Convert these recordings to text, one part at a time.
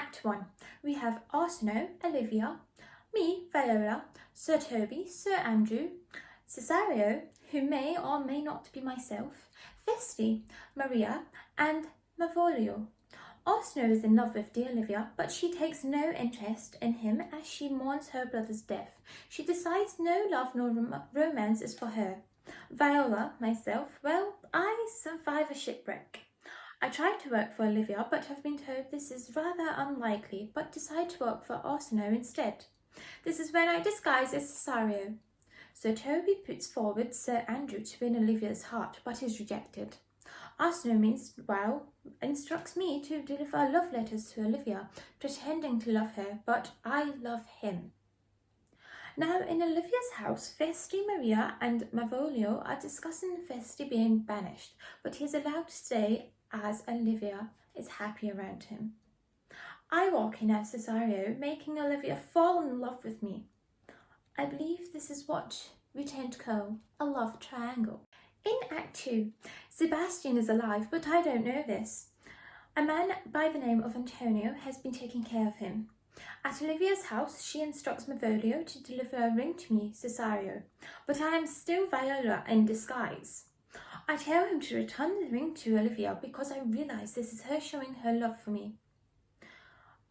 Act 1. We have Arsinoe, Olivia, me, Viola, Sir Toby, Sir Andrew, Cesario, who may or may not be myself, Festi, Maria, and Malvolio. Arsinoe is in love with dear Olivia, but she takes no interest in him as she mourns her brother's death. She decides no love nor romance is for her. Viola, myself, well, I survive a shipwreck. I tried to work for Olivia, but have been told this is rather unlikely, but decide to work for Arsinoe instead. This is when I disguise as Cesario. Sir Toby puts forward Sir Andrew to win Olivia's heart, but is rejected. Arsinoe meanwhile instructs me to deliver love letters to Olivia, pretending to love her, but I love him. Now, in Olivia's house, Festi, Maria, and Malvolio are discussing Festi being banished, but he is allowed to stay as Olivia is happy around him. I walk in as Cesario, making Olivia fall in love with me. I believe this is what we tend to call a love triangle. In Act 2, Sebastian is alive, but I don't know this. A man by the name of Antonio has been taking care of him. At Olivia's house, she instructs Malvolio to deliver a ring to me, Cesario, but I am still Viola in disguise. I tell him to return the ring to Olivia because I realise this is her showing her love for me.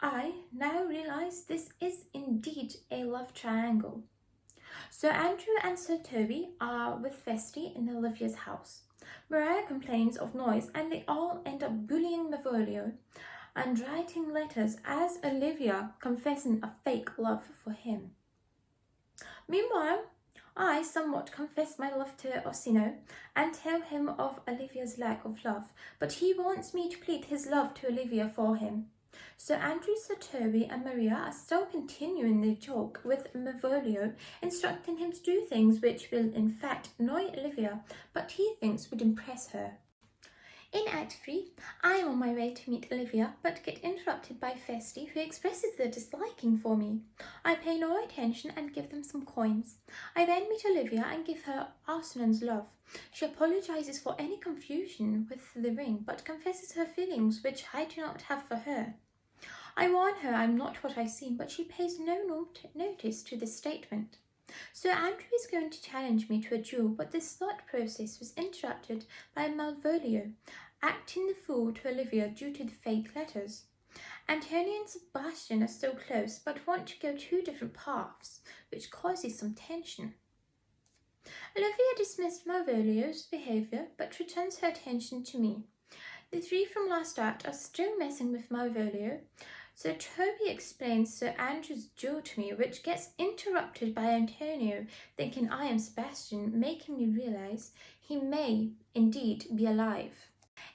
I now realise this is indeed a love triangle. Sir Andrew and Sir Toby are with Festi in Olivia's house. Maria complains of noise and they all end up bullying Malvolio and writing letters as Olivia confessing a fake love for him. Meanwhile, I somewhat confess my love to Orsino and tell him of Olivia's lack of love, but he wants me to plead his love to Olivia for him. Sir Andrew, Sir Toby and Maria are still continuing the joke with Malvolio, instructing him to do things which will in fact annoy Olivia, but he thinks would impress her. In Act 3, I am on my way to meet Olivia, but get interrupted by Festi, who expresses their disliking for me. I pay no attention and give them some coins. I then meet Olivia and give her Arsinoe's love. She apologises for any confusion with the ring, but confesses her feelings, which I do not have for her. I warn her I am not what I seem, but she pays no notice to this statement. Sir Andrew is going to challenge me to a duel, but this thought process was interrupted by Malvolio, acting the fool to Olivia due to the fake letters. Antonio and Sebastian are still close, but want to go two different paths, which causes some tension. Olivia dismissed Malvolio's behaviour, but returns her attention to me. The three from last act are still messing with Malvolio. Sir Toby explains Sir Andrew's duel to me, which gets interrupted by Antonio, thinking I am Sebastian, making me realise he may indeed be alive.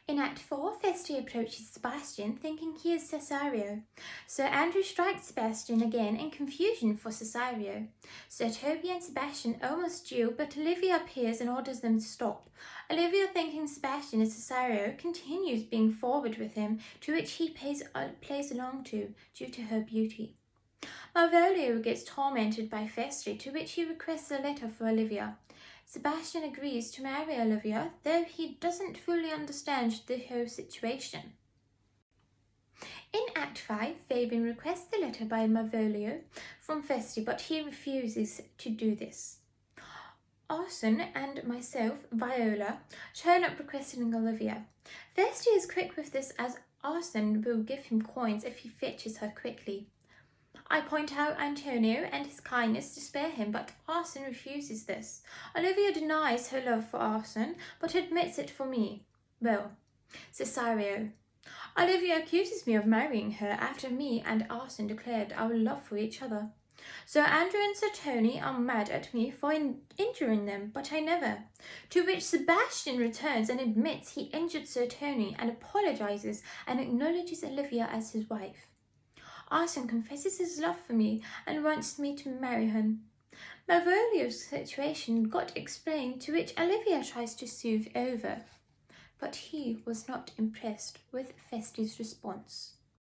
In Act 4, Festi approaches Sebastian, thinking he is Cesario. Sir Andrew strikes Sebastian again in confusion for Cesario. Sir Toby and Sebastian almost duel, but Olivia appears and orders them to stop. Olivia, thinking Sebastian is Cesario, continues being forward with him, to which he plays along to, due to her beauty. Malvolio gets tormented by Festi, to which he requests a letter for Olivia. Sebastian agrees to marry Olivia, though he doesn't fully understand the whole situation. In Act 5, Fabian requests the letter by Malvolio from Festi, but he refuses to do this. Arson and myself, Viola, turn up requesting Olivia. Festi is quick with this as Arson will give him coins if he fetches her quickly. I point out Antonio and his kindness to spare him, but Arson refuses this. Olivia denies her love for Arson, but admits it for me. Well, Cesario. Olivia accuses me of marrying her after me and Arson declared our love for each other. Sir Andrew and Sir Tony are mad at me for injuring them, but I never. To which Sebastian returns and admits he injured Sir Tony and apologises and acknowledges Olivia as his wife. Arson confesses his love for me and wants me to marry him. Malvolio's situation got explained, to which Olivia tries to soothe over, but he was not impressed with Festi's response.